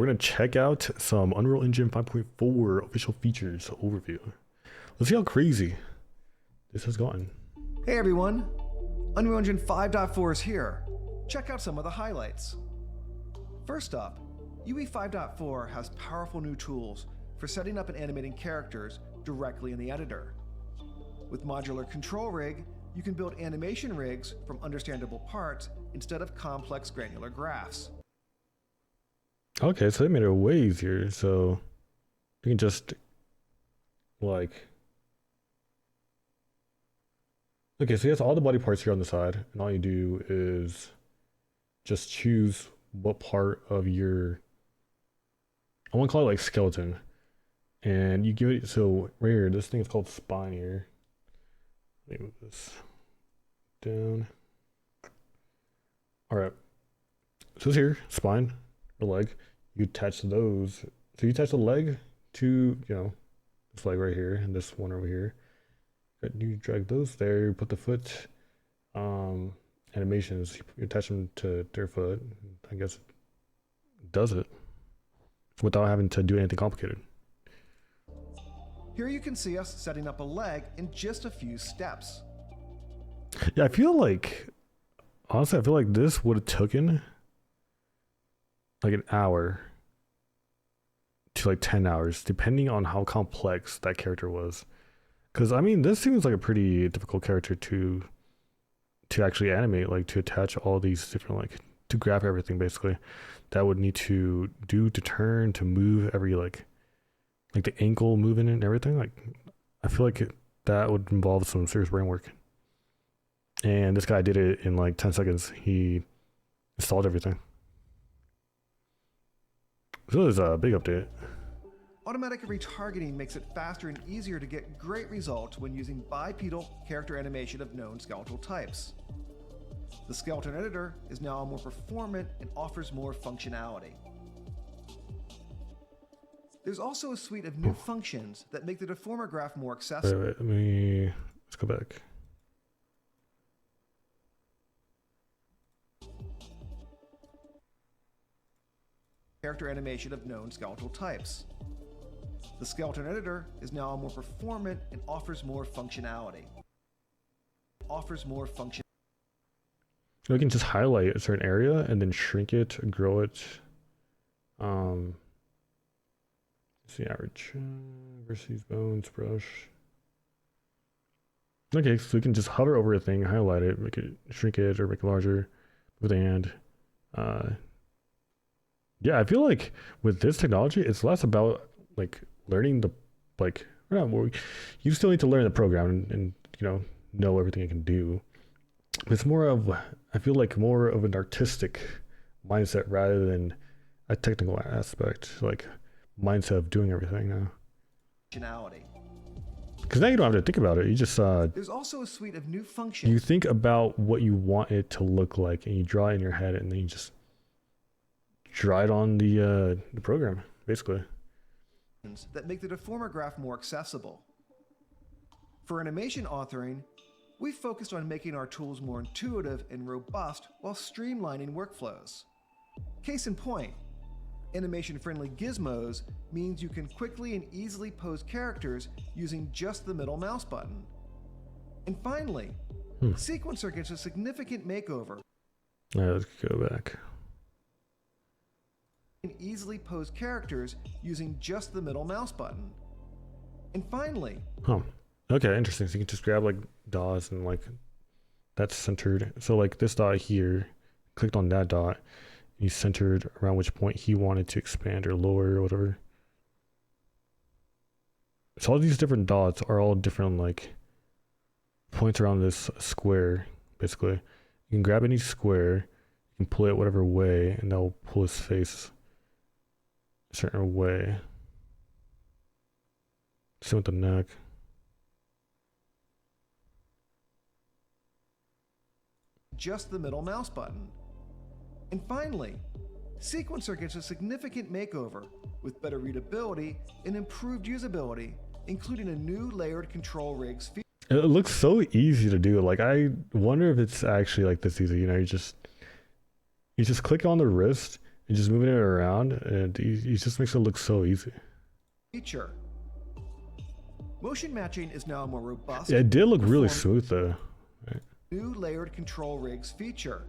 We're gonna check out some Unreal Engine 5.4 official features overview. Let's see how crazy this has gotten. Hey everyone, Unreal Engine 5.4 is here. Check out some of the highlights. First up, UE 5.4 has powerful new tools for setting up and animating characters directly in the editor. With Modular Control Rig, you can build animation rigs from understandable parts instead of complex granular graphs. Okay, so they made it way easier. So you can just like, okay, so yes, all the body parts here on the side, and all you do is just choose what part of your, I want to call it like skeleton, and you give it, so right here, this thing is called spine here. Let me move this down. All right, so it's here, spine or leg. You attach those, so you attach the leg to, this leg right here and this one over here. You drag those there, you put the foot animations, you attach them to their foot. I guess it does it without having to do anything complicated. Here you can see us setting up a leg in just a few steps. Yeah, I feel like, honestly, I feel like this would have taken like an hour to like 10 hours, depending on how complex that character was. Because I mean, this seems like a pretty difficult character to actually animate, like to attach all these different, like to graph everything basically. That would need to do, to turn, to move every like the ankle moving and everything. Like I feel like that would involve some serious brain work. And this guy did it in like 10 seconds. He installed everything. So this is a big update. Automatic retargeting makes it faster and easier to get great results when using bipedal character animation of known skeletal types. The skeleton editor is now more performant and offers more functionality. There's also a suite of new functions that make the deformer graph more accessible. Let's go back. Character animation of known skeletal types. The skeleton editor is now more performant and offers more functionality. We can just highlight a certain area and then shrink it, grow it. Let's see, average versus bones brush. Okay, so we can just hover over a thing, highlight it, make it, shrink it or make it larger with the hand. Yeah, I feel like with this technology, it's less about like learning the, like, you still need to learn the program and know everything it can do. It's more of, I feel like more of an artistic mindset rather than a technical aspect, like mindset of doing everything now. Because now you don't have to think about it. You just there's also a suite of new functions. You think about what you want it to look like, and you draw it in your head, and then you just draw it on the program, basically. That make the deformer graph more accessible. For animation authoring, we focused on making our tools more intuitive and robust while streamlining workflows. Case in point, animation-friendly gizmos means you can quickly and easily pose characters using just the middle mouse button. And finally, Sequencer gets a significant makeover. All right, let's go back. Can easily pose characters using just the middle mouse button. And finally, okay, interesting. So you can just grab like dots and like that's centered. So like this dot here, clicked on that dot, and he centered around which point he wanted to expand or lower or whatever. So all these different dots are all different like points around this square, basically. You can grab any square, you can pull it whatever way, and that'll pull his face a certain way. Same with the neck. Just the middle mouse button. And finally, Sequencer gets a significant makeover with better readability and improved usability, including a new layered control rigs feature. It looks so easy to do. Like I wonder if it's actually like this easy. You just click on the wrist and just moving it around, and he just makes it look so easy. Feature. Motion matching is now a more robust. Yeah, it did look really smooth though. Right. New layered control rigs feature.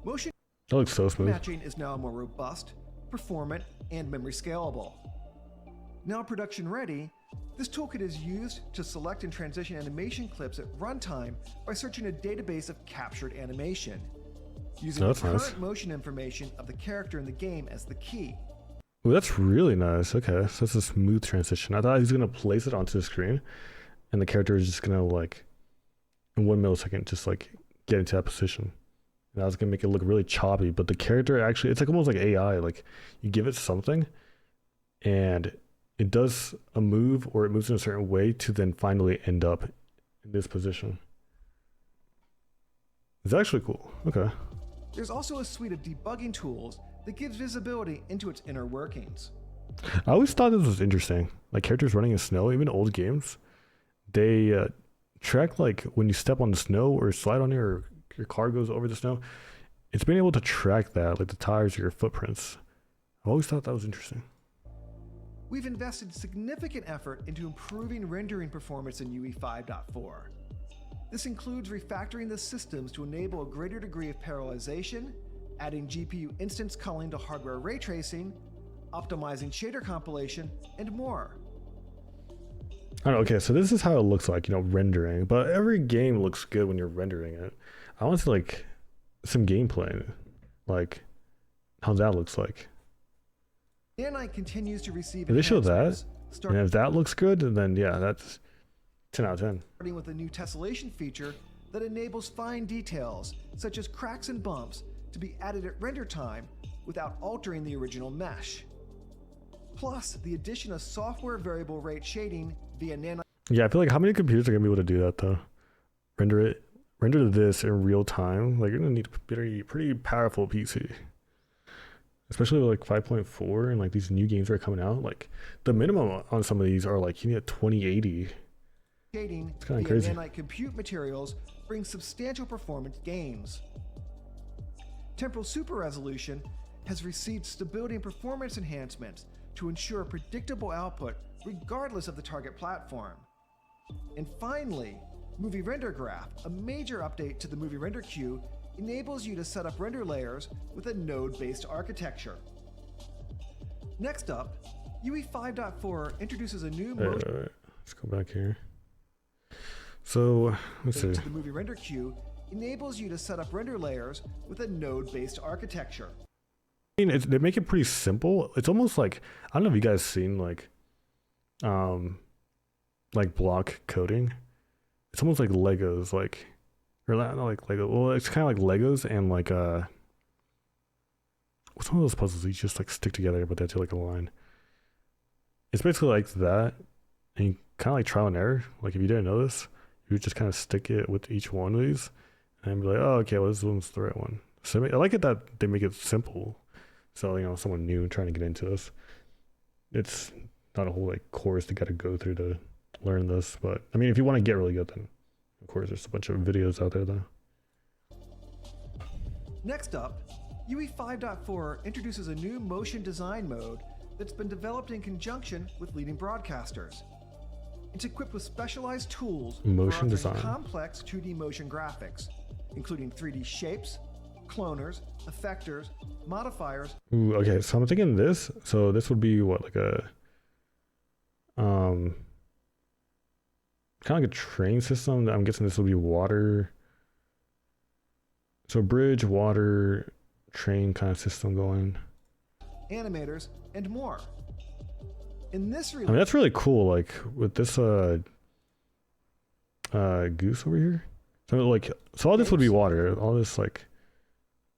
Motion That looks so smooth. matching is now more robust, performant, and memory scalable. Now production ready, this toolkit is used to select and transition animation clips at runtime by searching a database of captured animation, using the current motion information of the character in the game as the key. Ooh, that's really nice. Okay, so that's a smooth transition. I thought he was gonna place it onto the screen, and the character is just gonna like, in 1 millisecond, just like get into that position. And I was gonna make it look really choppy, but the character actually, it's like almost like AI. Like you give it something, and it does a move or it moves in a certain way to then finally end up in this position. It's actually cool. Okay. There's also a suite of debugging tools that gives visibility into its inner workings. I always thought this was interesting. Like characters running in snow, even old games, they track like when you step on the snow or slide on it or your car goes over the snow. It's been able to track that, like the tires or your footprints. I always thought that was interesting. We've invested significant effort into improving rendering performance in UE 5.4. This includes refactoring the systems to enable a greater degree of parallelization, adding GPU instance culling to hardware ray tracing, optimizing shader compilation, and more. I don't know, okay, so this is how it looks like, rendering, but every game looks good when you're rendering it. I want to see like some gameplay, like how that looks like. Nanite continues to receive If they show that, enhancements, and if that looks good, then yeah, that's 10 out of 10. starting with a new tessellation feature that enables fine details, such as cracks and bumps, to be added at render time without altering the original mesh. Plus, the addition of software variable rate shading via Nanite. Yeah, I feel like how many computers are gonna be able to do that though? Render this in real time. Like you're gonna need a pretty powerful PC. Especially with like 5.4 and like these new games that are coming out. Like the minimum on some of these are like you need a 2080. Shading It's kind of via crazy. Nanite compute materials brings substantial performance gains. Temporal Super Resolution has received stability and performance enhancements to ensure predictable output regardless of the target platform. And finally, Movie Render Graph, a major update to the Movie Render Queue, enables you to set up render layers with a node-based architecture. Next up, UE 5.4 introduces a new motion Let's go back here. So let's see. to the Movie Render Queue enables you to set up render layers with a node-based architecture. I mean, they make it pretty simple. It's almost like, I don't know if you guys seen like block coding. It's almost like Legos, like, or not like Lego. Well, it's kind of like Legos and like what's one of those puzzles you just like stick together, but they have to like align. It's basically like that, and you kind of like trial and error. Like if you didn't know this, you would just kind of stick it with each one of these, and be like, oh, okay, well this one's the right one. So I like it that they make it simple. So someone new trying to get into this, it's not a whole like course they got to go through to learn this. But I mean, if you want to get really good, then of course there's a bunch of videos out there though. Next up, UE 5.4 introduces a new motion design mode that's been developed in conjunction with leading broadcasters. It's equipped with specialized tools Motion for design. complex 2D motion graphics, including 3D shapes, cloners, effectors, modifiers. Ooh, okay, so I'm thinking this. So this would be what, like a kind of like a train system. I'm guessing this will be water. So bridge, water, train kind of system going. Animators, and more. In this I mean, release, that's really cool. Like with this goose over here. So all this would be water. All this like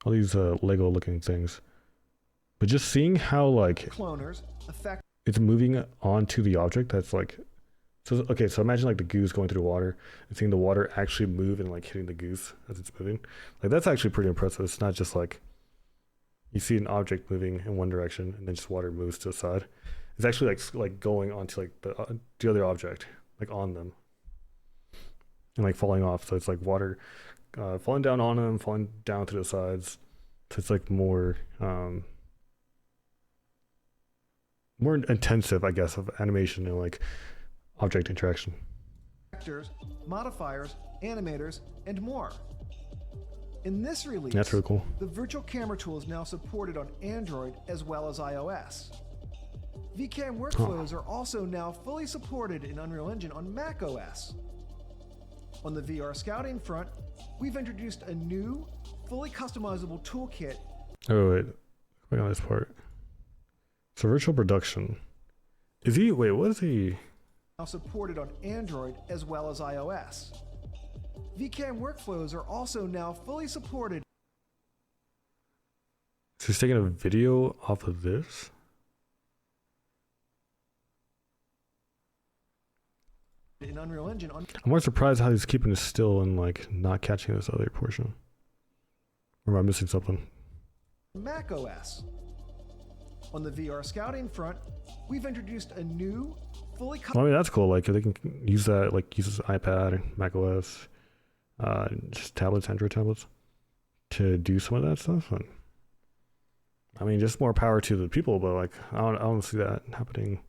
all these Lego looking things. But just seeing how like cloners, effect, it's moving onto the object that's like, so okay, so imagine like the goose going through the water and seeing the water actually move and like hitting the goose as it's moving. Like that's actually pretty impressive. It's not just like you see an object moving in one direction and then just water moves to the side. It's actually like going onto like the other object, like on them, and like falling off. So it's like water falling down on them, falling down to the sides, So it's like more more intensive, I guess, of animation and like object interaction. Actors, modifiers, animators, and more. In this release, That's really cool. the virtual camera tool is now supported on Android as well as iOS. VCam workflows are also now fully supported in Unreal Engine on macOS. On the VR scouting front, we've introduced a new, fully customizable toolkit. Oh wait, click on this part. So virtual production. Is he? Wait, what is he? Now supported on Android as well as iOS. VCam workflows are also now fully supported So he's taking a video off of this. in Unreal Engine on I'm more surprised how he's keeping it still and like not catching this other portion. Or am I missing something? macOS. On the VR scouting front, we've introduced a new, fully Well, I mean, that's cool. Like, if they can use that, like, use this iPad, Mac OS, just tablets, Android tablets, to do some of that stuff. And, I mean, just more power to the people, but, like, I don't see that happening.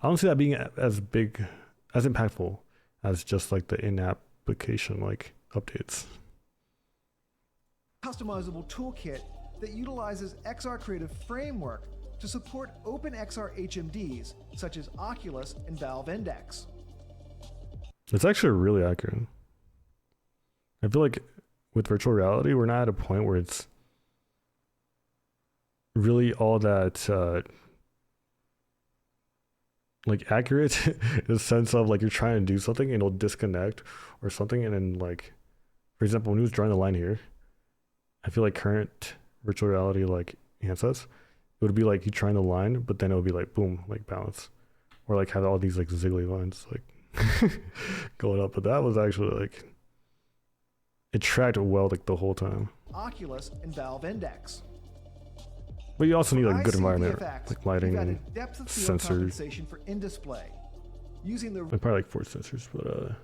I don't see that being as big, as impactful as just, like, the in-app application, like, updates. customizable toolkit that utilizes XR Creative Framework to support OpenXR HMDs such as Oculus and Valve Index. It's actually really accurate. I feel like with virtual reality, we're not at a point where it's really all that like accurate in the sense of like you're trying to do something and it'll disconnect or something, and then like, for example, when he was drawing the line here, I feel like current virtual reality like handsets, it would be like you trying the line, but then it would be like boom, like bounce, or like have all these like ziggly lines like going up. But that was actually like, it tracked well like the whole time. Oculus and Valve Index. But you also need like a good IC environment, VFX, like lighting we've and added depth of field sensors. compensation for in-display. Using the like probably like 4 sensors, but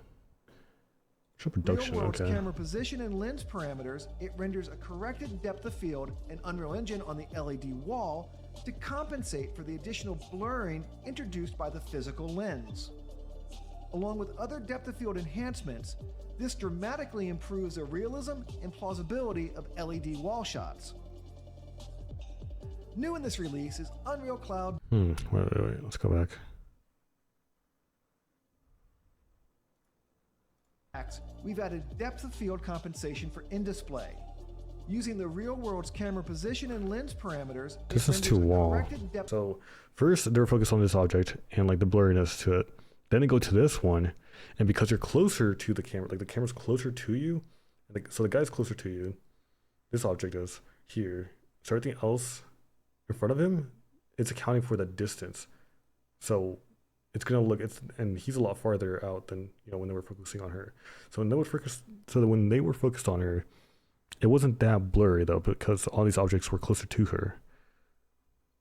show production. real-world Okay. camera position and lens parameters, it renders a corrected depth of field in Unreal Engine on the LED wall to compensate for the additional blurring introduced by the physical lens. Along with other depth of field enhancements, this dramatically improves the realism and plausibility of LED wall shots. New in this release is Unreal Cloud. Wait, let's go back. We've added depth of field compensation for in-display. Using the real world's camera position and lens parameters, This it is too renders a wall. corrected depth. So first they're focused on this object and like the blurriness to it. Then they go to this one, and because you're closer to the camera, like the camera's closer to you, like, so the guy's closer to you, this object is here. So everything else in front of him, it's accounting for that distance. So it's gonna look, and he's a lot farther out than, you know, when they were focusing on her. So when they were focused on her, it wasn't that blurry though, because all these objects were closer to her.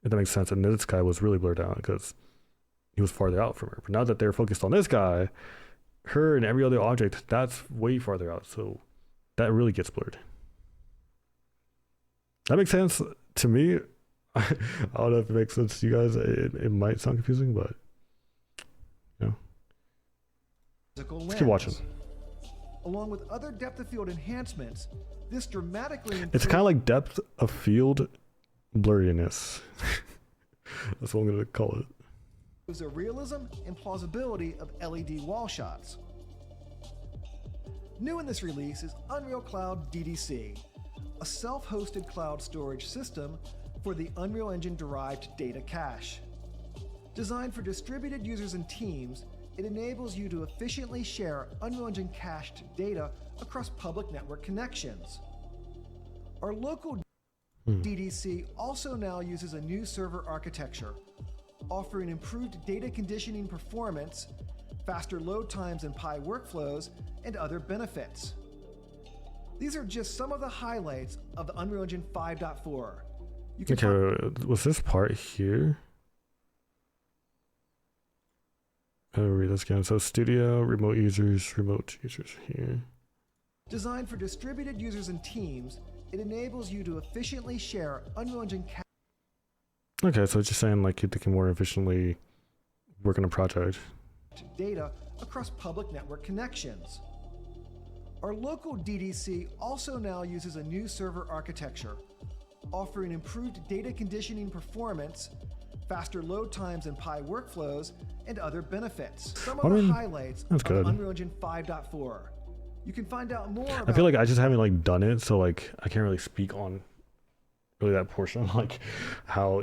If that makes sense. And this guy was really blurred out because he was farther out from her. But now that they're focused on this guy, her and every other object, that's way farther out. So that really gets blurred. That makes sense to me. I don't know if it makes sense to you guys. It might sound confusing, but you know. Let's keep watching. Along with other depth of field enhancements, this dramatically It's kind of like depth of field blurriness. That's what I'm going to call it. improves the realism and plausibility of LED wall shots. New in this release is Unreal Cloud DDC, a self-hosted cloud storage system for the Unreal Engine-derived data cache. Designed for distributed users and teams, it enables you to efficiently share Unreal Engine cached data across public network connections. Our local DDC also now uses a new server architecture, offering improved data conditioning performance, faster load times and Pi workflows, and other benefits. These are just some of the highlights of the Unreal Engine 5.4. You can Okay, was this part here? I'll read this again. So studio, remote users here. Designed for distributed users and teams, It enables you to efficiently share Unreal Engine Okay, so it's just saying like they can more efficiently work on a project. data across public network connections. Our local DDC also now uses a new server architecture, offering improved data conditioning performance, faster load times in Pi workflows, and other benefits. Some of the highlights of Unreal Engine 5.4. You can find out more about— I feel like I just haven't like done it, so like I can't really speak on really that portion, like how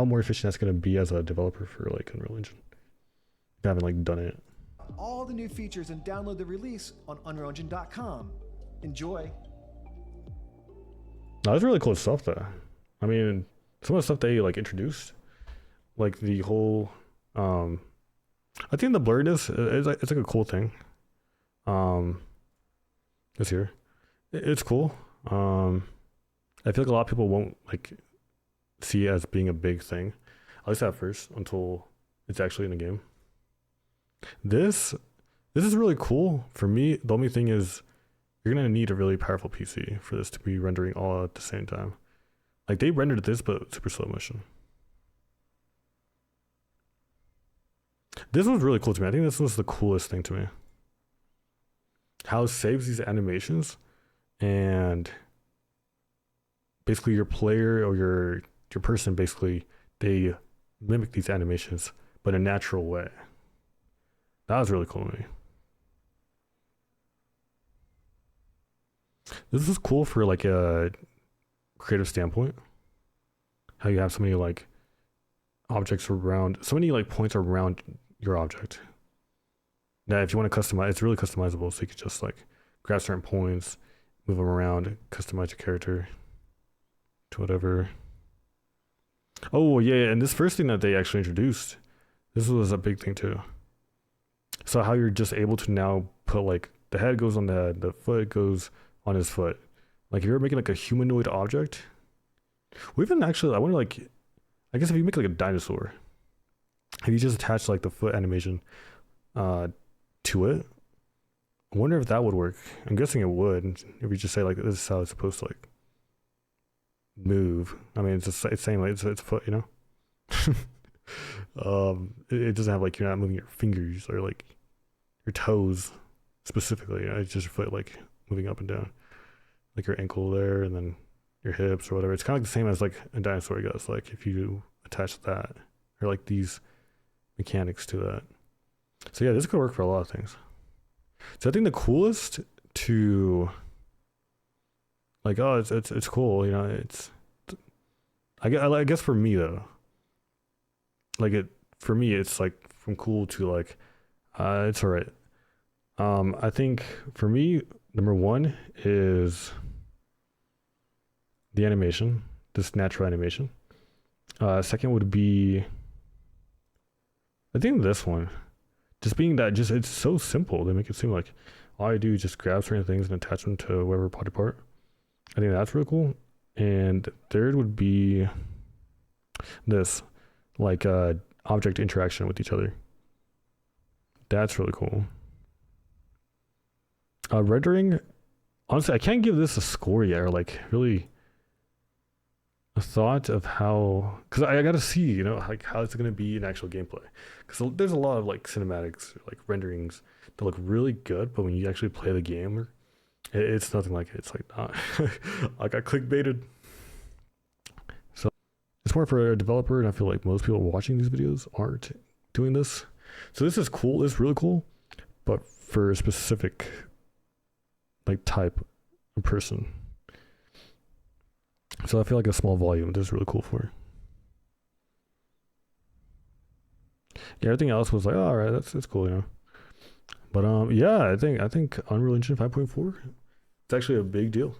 more efficient that's gonna be as a developer for like Unreal Engine. I haven't like done it. all the new features and download the release on UnrealEngine.com. Enjoy. No, that's really cool stuff though. I mean, some of the stuff they like introduced, like the whole I think the blurriness is like, it's like a cool thing. It's here. It's cool. I feel like a lot of people won't like see it as being a big thing, at least at first, until it's actually in the game. This is really cool. For me, the only thing is you're gonna need a really powerful PC for this to be rendering all at the same time. Like they rendered this, but super slow motion. This was really cool to me. I think this was the coolest thing to me. How it saves these animations, and basically your player or your person, basically they mimic these animations but in a natural way. That was really cool to me. This was cool for like a creative standpoint. How you have so many like objects around, so many like points around your object. Now, if you want to customize, it's really customizable. So you can just like grab certain points, move them around, customize your character to whatever. Oh yeah, and this first thing that they actually introduced, this was a big thing too. So how you're just able to now put like the head goes on the head, the foot goes on his foot. Like if you're making like a humanoid object, we even actually, I wonder like, I guess if you make like a dinosaur, if you just attach like the foot animation to it, I wonder if that would work. I'm guessing it would. If you just say like this is how it's supposed to like move. I mean, it's saying like it's a foot, you know. It doesn't have like you're not moving your fingers or like your toes specifically. You know, it's just your foot like moving up and down, like your ankle there, and then your hips or whatever. It's kind of like the same as like a dinosaur, I guess. Like if you attach that or like these mechanics to that. So yeah, this could work for a lot of things. So I think the coolest to like, oh, it's cool, you know. I guess for me though, like for me it's like from cool to like it's all right. I think for me, number one is the animation, this natural animation. Second would be, I think this one, just being that just it's so simple. They make it seem like all I do is just grab certain things and attach them to whatever body part. I think that's really cool. And third would be this, like object interaction with each other. That's really cool. Rendering, honestly, I can't give this a score yet, or like really a thought of how, because I gotta see, you know, like how it's gonna be in actual gameplay. Because there's a lot of like cinematics, like renderings that look really good, but when you actually play the game, it's nothing like it. It's like not. I got clickbaited. So it's more for a developer, and I feel like most people watching these videos aren't doing this. So this is cool. It's really cool, but for a specific like type of person. So I feel like a small volume this is really cool for. Yeah, everything else was like, oh, all right, that's cool, you know. But yeah, I think Unreal Engine 5.4, it's actually a big deal.